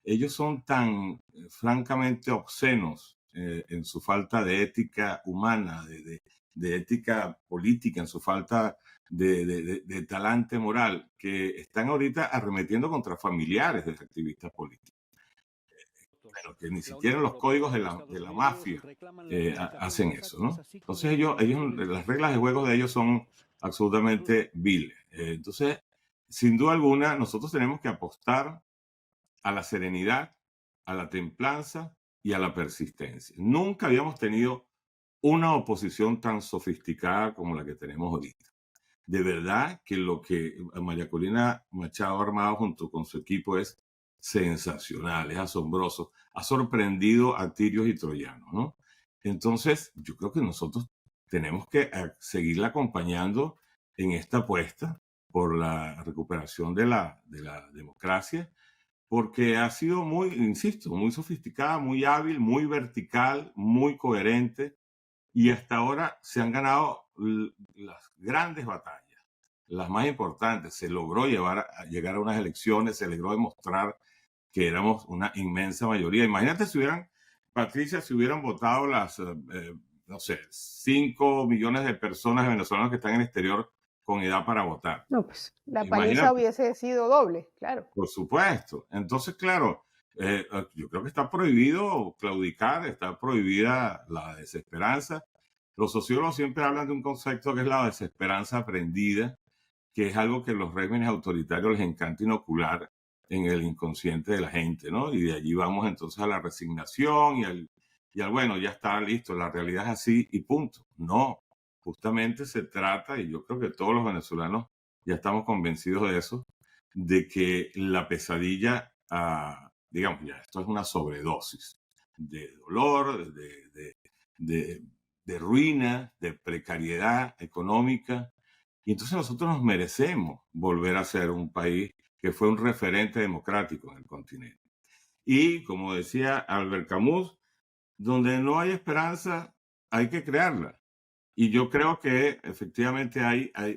ellos son tan francamente obscenos en su falta de ética humana, de ética política, en su falta de talante moral, que están ahorita arremetiendo contra familiares de activistas políticos. Pero que ni siquiera los códigos de la mafia hacen eso, ¿no? Entonces las reglas de juego de ellos son absolutamente viles. Entonces, sin duda alguna, nosotros tenemos que apostar a la serenidad, a la templanza y a la persistencia. Nunca habíamos tenido una oposición tan sofisticada como la que tenemos ahorita. De verdad que lo que María Corina Machado ha armado junto con su equipo es sensacional, es asombroso, ha sorprendido a tirios y troyanos, ¿no? Entonces, yo creo que nosotros tenemos que seguirla acompañando en esta apuesta por la recuperación de la democracia, porque ha sido muy, insisto, muy sofisticada, muy hábil, muy vertical, muy coherente, y hasta ahora se han ganado las grandes batallas, las más importantes. Se logró llegar a unas elecciones, se logró demostrar que éramos una inmensa mayoría. Imagínate si hubieran, Patricia, si hubieran votado no sé, 5 millones de personas venezolanas que están en el exterior con edad para votar. No, pues la paliza Imagínate. hubiese sido doble, claro. Por supuesto. Entonces, claro, yo creo que está prohibido claudicar, está prohibida la desesperanza. Los sociólogos siempre hablan de un concepto que es la desesperanza aprendida, que es algo que los regímenes autoritarios les encanta inocular en el inconsciente de la gente, ¿no? Y de allí vamos entonces a la resignación y al bueno, ya está listo, la realidad es así y punto. No, justamente se trata, y yo creo que todos los venezolanos ya estamos convencidos de eso, de que la pesadilla, digamos, ya esto es una sobredosis de dolor, de ruina, de precariedad económica. Y entonces nosotros nos merecemos volver a ser un país que fue un referente democrático en el continente. Y como decía Albert Camus, donde no hay esperanza, hay que crearla. Y yo creo que efectivamente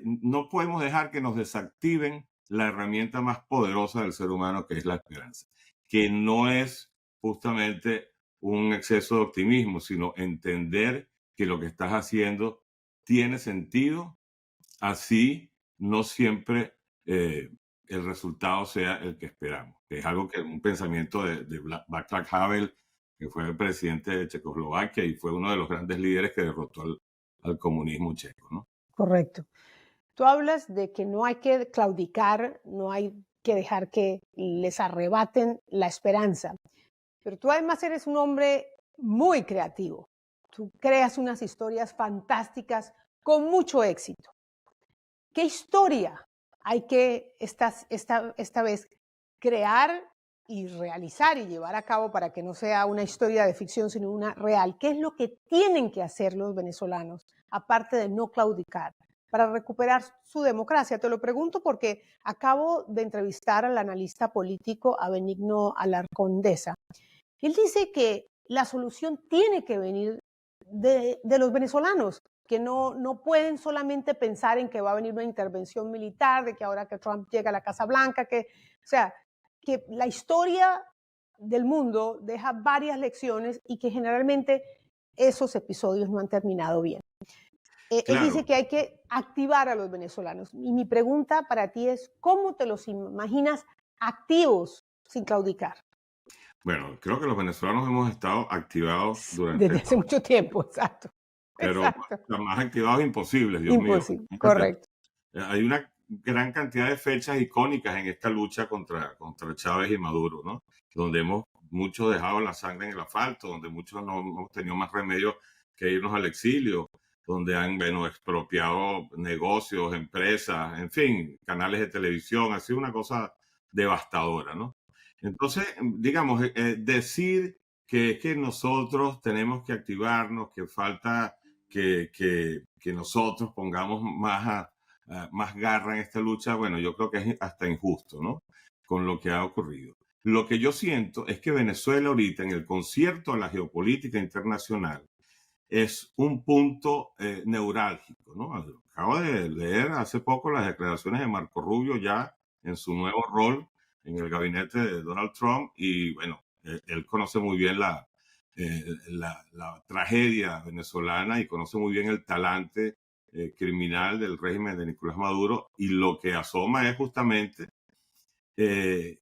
no podemos dejar que nos desactiven la herramienta más poderosa del ser humano, que es la esperanza, que no es justamente un exceso de optimismo, sino entender que lo que estás haciendo tiene sentido, así no siempre el resultado sea el que esperamos, que es algo que un pensamiento de Václav Havel, que fue el presidente de Checoslovaquia y fue uno de los grandes líderes que derrotó al comunismo checo, ¿no? Correcto. Tú hablas de que no hay que claudicar, no hay que dejar que les arrebaten la esperanza, pero tú además eres un hombre muy creativo. Tú creas unas historias fantásticas con mucho éxito. ¿Qué historia hay que esta vez crear y realizar y llevar a cabo para que no sea una historia de ficción, sino una real? ¿Qué es lo que tienen que hacer los venezolanos, aparte de no claudicar, para recuperar su democracia? Te lo pregunto porque acabo de entrevistar al analista político a Benigno Alarcondesa. Él dice que la solución tiene que venir de los venezolanos, que no pueden solamente pensar en que va a venir una intervención militar, de que ahora que Trump llega a la Casa Blanca, o sea, que la historia del mundo deja varias lecciones y que generalmente esos episodios no han terminado bien. Él dice Claro. que hay que activar a los venezolanos. Y mi pregunta para ti es, ¿cómo te los imaginas activos sin claudicar? Bueno, creo que los venezolanos hemos estado activados Desde hace mucho tiempo, exacto. pero Exacto. más activados imposibles, Dios mío. Imposible, correcto. Hay una gran cantidad de fechas icónicas en esta lucha contra Chávez y Maduro, ¿no? Donde muchos dejado la sangre en el asfalto, donde muchos no hemos tenido más remedio que irnos al exilio, donde han, bueno, expropiado negocios, empresas, en fin, canales de televisión. Ha sido una cosa devastadora, ¿no? Entonces, digamos, decir que nosotros tenemos que activarnos, que falta que nosotros pongamos más garra en esta lucha, bueno, yo creo que es hasta injusto, ¿no? Con lo que ha ocurrido. Lo que yo siento es que Venezuela ahorita, en el concierto a la geopolítica internacional, es un punto neurálgico, ¿no? Acabo de leer hace poco las declaraciones de Marco Rubio ya en su nuevo rol en el gabinete de Donald Trump y, bueno, él conoce muy bien la tragedia venezolana y conoce muy bien el talante criminal del régimen de Nicolás Maduro, y lo que asoma es justamente que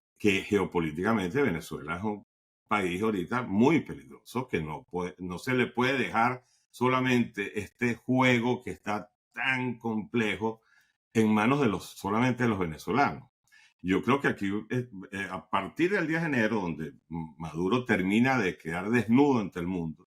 geopolíticamente Venezuela es un país ahorita muy peligroso, que no se le puede dejar solamente este juego que está tan complejo en manos de solamente de los venezolanos. Yo creo que aquí, a partir del 10 de enero, donde Maduro termina de quedar desnudo ante el mundo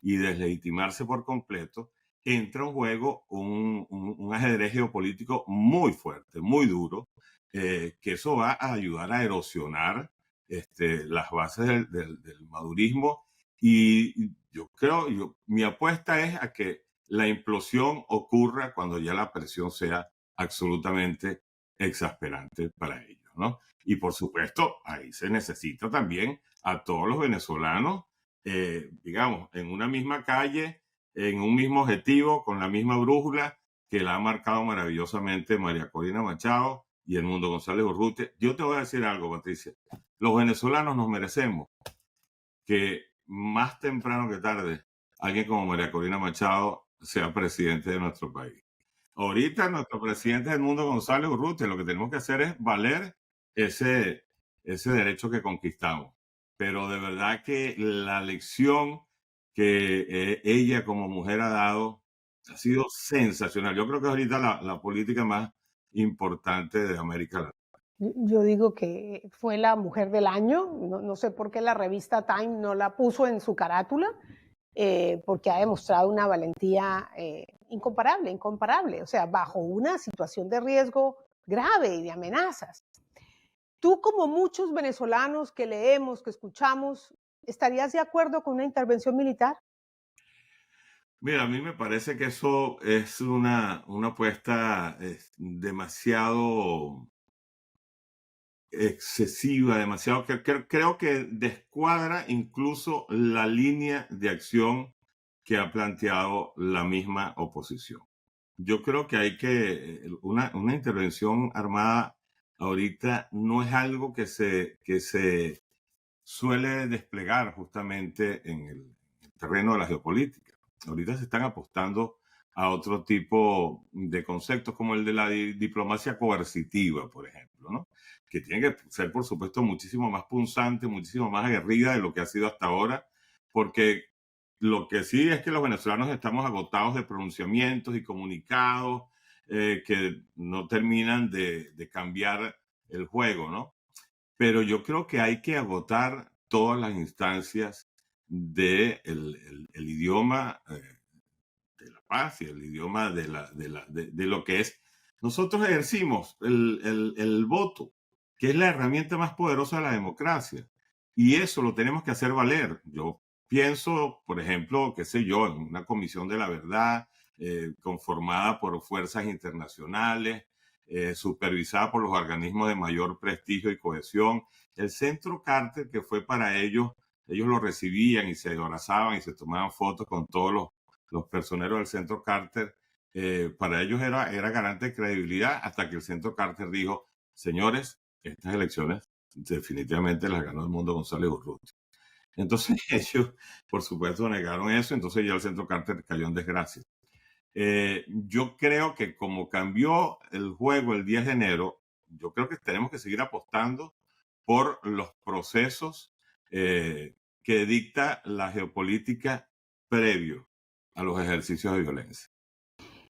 y deslegitimarse por completo, entra en juego un ajedrez geopolítico muy fuerte, muy duro, que eso va a ayudar a erosionar las bases del madurismo. Y yo creo, mi apuesta es a que la implosión ocurra cuando ya la presión sea absolutamente exasperante para ellos, ¿no? Y por supuesto, ahí se necesita también a todos los venezolanos, digamos, en una misma calle, en un mismo objetivo, con la misma brújula que la ha marcado maravillosamente María Corina Machado y Edmundo González Urrutia. Yo te voy a decir algo, Patricia. Los venezolanos nos merecemos que más temprano que tarde alguien como María Corina Machado sea presidente de nuestro país. Ahorita nuestro presidente Edmundo González Urrutia, lo que tenemos que hacer es valer ese derecho que conquistamos. Pero de verdad que la lección que ella como mujer ha dado ha sido sensacional. Yo creo que es ahorita la política más importante de América Latina. Yo digo que fue la mujer del año, no sé por qué la revista Time no la puso en su carátula, porque ha demostrado una valentía incomparable, o sea, bajo una situación de riesgo grave y de amenazas. Tú, como muchos venezolanos que leemos, que escuchamos, ¿estarías de acuerdo con una intervención militar? Mira, a mí me parece que eso es una apuesta demasiado excesiva, demasiado, creo que descuadra incluso la línea de acción que ha planteado la misma oposición. Yo creo que una intervención armada ahorita no es algo que se suele desplegar justamente en el terreno de la geopolítica. Ahorita se están apostando a otro tipo de conceptos como el de la diplomacia coercitiva, por ejemplo, ¿no? Que tiene que ser, por supuesto, muchísimo más punzante, muchísimo más aguerrida de lo que ha sido hasta ahora, porque lo que sí es que los venezolanos estamos agotados de pronunciamientos y comunicados que no terminan de cambiar el juego, ¿no? Pero yo creo que hay que agotar todas las instancias de el idioma de la paz y el idioma de lo que es. Nosotros ejercimos el voto, que es la herramienta más poderosa de la democracia. Y eso lo tenemos que hacer valer. Yo pienso, por ejemplo, qué sé yo, en una comisión de la verdad conformada por fuerzas internacionales, supervisada por los organismos de mayor prestigio y cohesión. El Centro Carter, que fue para ellos lo recibían y se abrazaban y se tomaban fotos con todos los personeros del Centro Carter. Para ellos era garante de credibilidad hasta que el Centro Carter dijo, señores, estas elecciones definitivamente las ganó Edmundo González Urrutia. Entonces ellos, por supuesto, negaron eso, entonces ya el Centro Carter cayó en desgracia. Yo creo que como cambió el juego el 10 de enero, yo creo que tenemos que seguir apostando por los procesos que dicta la geopolítica previo a los ejercicios de violencia.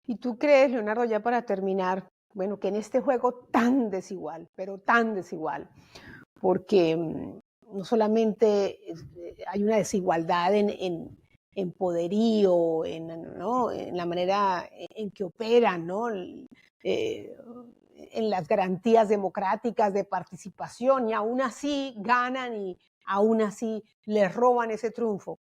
¿Y tú crees, Leonardo, ya para terminar, bueno, que en este juego tan desigual, pero tan desigual, porque no solamente hay una desigualdad en poderío, ¿no? En la manera en que operan, ¿no? En las garantías democráticas de participación, y aún así ganan y aún así les roban ese triunfo.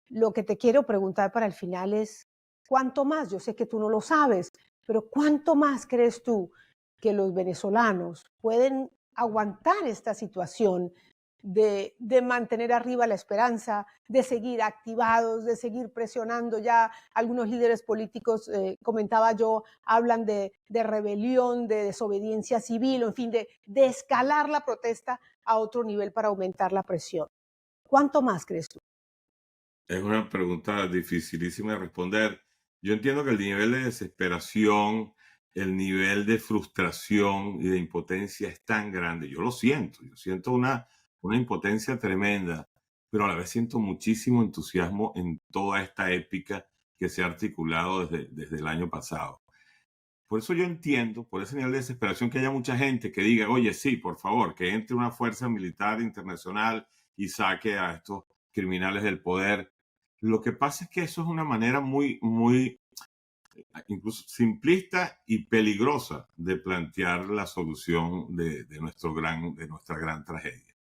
Lo que te quiero preguntar para el final es, ¿cuánto más? Yo sé que tú no lo sabes, pero ¿cuánto más crees tú que los venezolanos pueden aguantar esta situación de mantener arriba la esperanza, de seguir activados, de seguir presionando? Ya algunos líderes políticos, comentaba yo, hablan de rebelión, de desobediencia civil, o en fin, de escalar la protesta a otro nivel para aumentar la presión. ¿Cuánto más crees tú? Es una pregunta dificilísima de responder. Yo entiendo que el nivel de desesperación, el nivel de frustración y de impotencia es tan grande. Yo lo siento, yo siento una impotencia tremenda, pero a la vez siento muchísimo entusiasmo en toda esta épica que se ha articulado desde el año pasado. Por eso yo entiendo, por ese nivel de desesperación, que haya mucha gente que diga, oye, sí, por favor, que entre una fuerza militar internacional y saque a estos criminales del poder. Lo que pasa es que eso es una manera muy, muy, incluso simplista y peligrosa de plantear la solución de nuestra gran tragedia.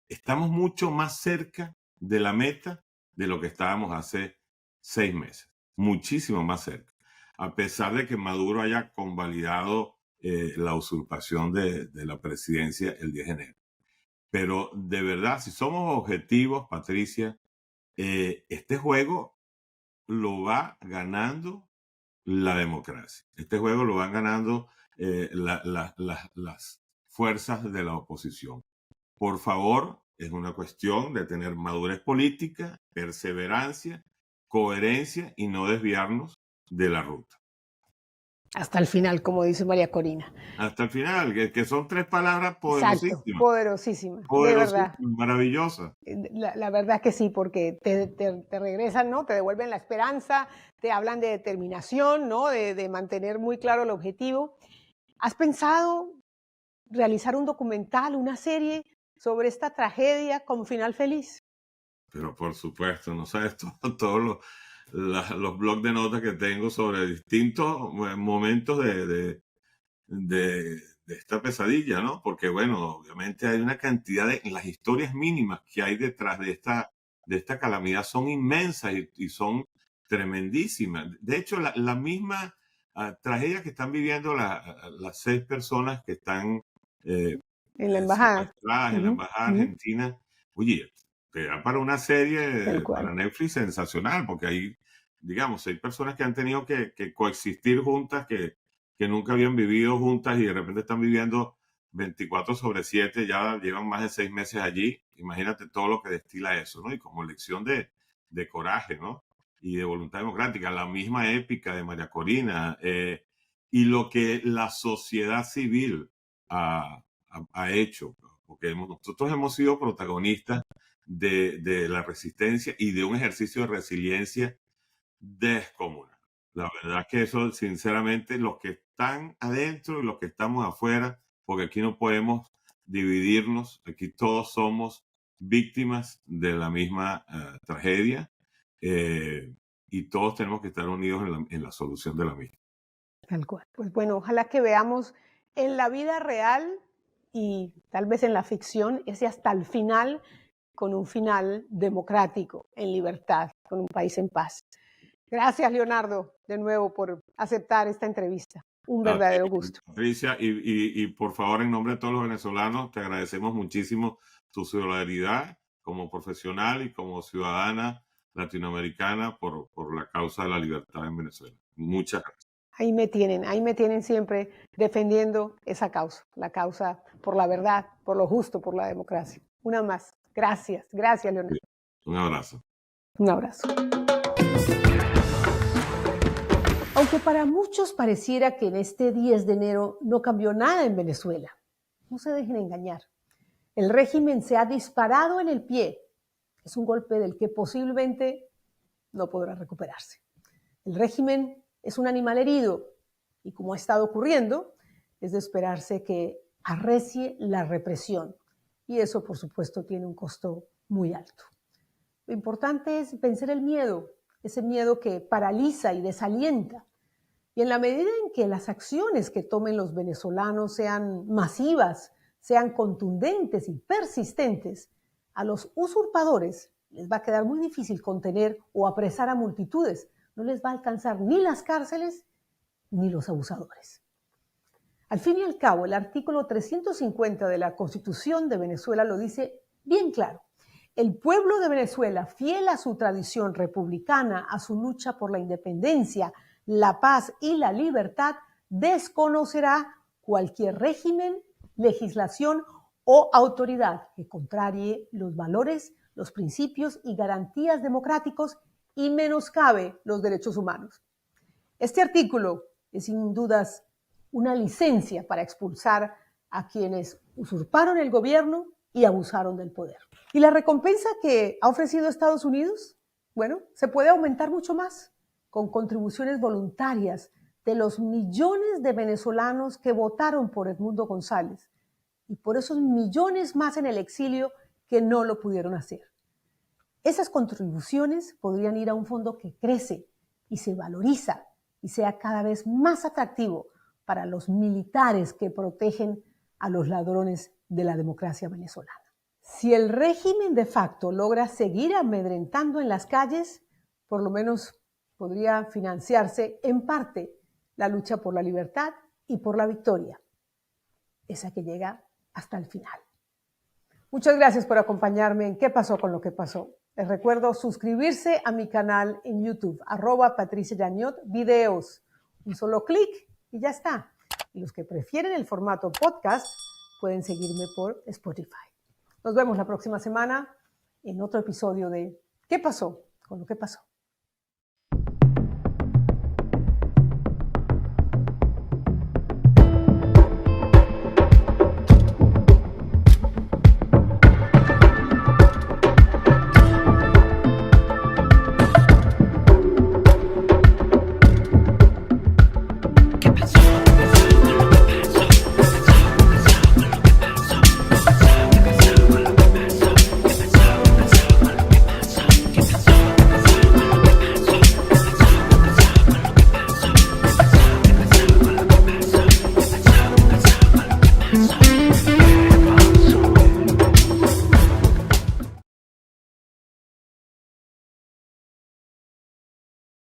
Estamos mucho más cerca de la meta de lo que estábamos hace 6 meses, muchísimo más cerca, a pesar de que Maduro haya convalidado la usurpación de la presidencia el 10 de enero. Pero de verdad, si somos objetivos, Patricia, este juego lo va ganando la democracia. Este juego lo van ganando las fuerzas de la oposición. Por favor, es una cuestión de tener madurez política, perseverancia, coherencia y no desviarnos de la ruta. Hasta el final, como dice María Corina. Hasta el final, que son 3 palabras poderosísimas. Exacto, poderosísimas, de verdad. Maravillosas. La verdad es que sí, porque te regresan, ¿no? Te devuelven la esperanza, te hablan de determinación, ¿no? De mantener muy claro el objetivo. ¿Has pensado realizar un documental, una serie sobre esta tragedia con final feliz? Pero por supuesto, no sabes todos los blogs de notas que tengo sobre distintos momentos de esta pesadilla, ¿no? Porque, bueno, obviamente hay una cantidad las historias mínimas que hay detrás de esta calamidad son inmensas y son tremendísimas. De hecho, la misma tragedia que están viviendo las 6 personas que están en la embajada. En la embajada argentina, oye, te da para una serie para Netflix sensacional, porque hay, digamos, 6 personas que han tenido que coexistir juntas, que nunca habían vivido juntas y de repente están viviendo 24/7, ya llevan más de 6 meses allí. Imagínate todo lo que destila eso, ¿no? Y como lección de coraje, ¿no? Y de voluntad democrática, la misma épica de María Corina, y lo que la sociedad civil ha hecho, porque nosotros hemos sido protagonistas de la resistencia y de un ejercicio de resiliencia descomunal. La verdad es que eso, sinceramente, los que están adentro y los que estamos afuera, porque aquí no podemos dividirnos, aquí todos somos víctimas de la misma tragedia, y todos tenemos que estar unidos en la solución de la misma. Tal cual. Pues bueno, ojalá que veamos en la vida real y tal vez en la ficción ese hasta el final, con un final democrático, en libertad, con un país en paz. Gracias, Leonardo, de nuevo por aceptar esta entrevista. Un verdadero gusto. Patricia, y por favor, en nombre de todos los venezolanos, te agradecemos muchísimo tu solidaridad como profesional y como ciudadana latinoamericana por la causa de la libertad en Venezuela. Muchas gracias. Ahí me tienen siempre defendiendo esa causa, la causa por la verdad, por lo justo, por la democracia. Una más. Gracias, Leonardo. Un abrazo. Un abrazo. Aunque para muchos pareciera que en este 10 de enero no cambió nada en Venezuela, no se dejen engañar. El régimen se ha disparado en el pie. Es un golpe del que posiblemente no podrá recuperarse. El régimen es un animal herido y, como ha estado ocurriendo, es de esperarse que arrecie la represión. Y eso, por supuesto, tiene un costo muy alto. Lo importante es vencer el miedo, ese miedo que paraliza y desalienta. Y en la medida en que las acciones que tomen los venezolanos sean masivas, sean contundentes y persistentes, a los usurpadores les va a quedar muy difícil contener o apresar a multitudes. No les va a alcanzar ni las cárceles ni los abusadores. Al fin y al cabo, el artículo 350 de la Constitución de Venezuela lo dice bien claro. El pueblo de Venezuela, fiel a su tradición republicana, a su lucha por la independencia, la paz y la libertad, desconocerá cualquier régimen, legislación o autoridad que contrarie los valores, los principios y garantías democráticos y menoscabe los derechos humanos. Este artículo es sin dudas una licencia para expulsar a quienes usurparon el gobierno y abusaron del poder. ¿Y la recompensa que ha ofrecido Estados Unidos? Bueno, se puede aumentar mucho más con contribuciones voluntarias de los millones de venezolanos que votaron por Edmundo González y por esos millones más en el exilio que no lo pudieron hacer. Esas contribuciones podrían ir a un fondo que crece y se valoriza y sea cada vez más atractivo para los militares que protegen a los ladrones de la democracia venezolana. Si el régimen de facto logra seguir amedrentando en las calles, por lo menos podría financiarse en parte la lucha por la libertad y por la victoria, esa que llega hasta el final. Muchas gracias por acompañarme en ¿Qué pasó con lo que pasó? Les recuerdo suscribirse a mi canal en YouTube, @PatriciaYañot, videos. Un solo clic y ya está. Y los que prefieren el formato podcast pueden seguirme por Spotify. Nos vemos la próxima semana en otro episodio de ¿Qué pasó con lo que pasó?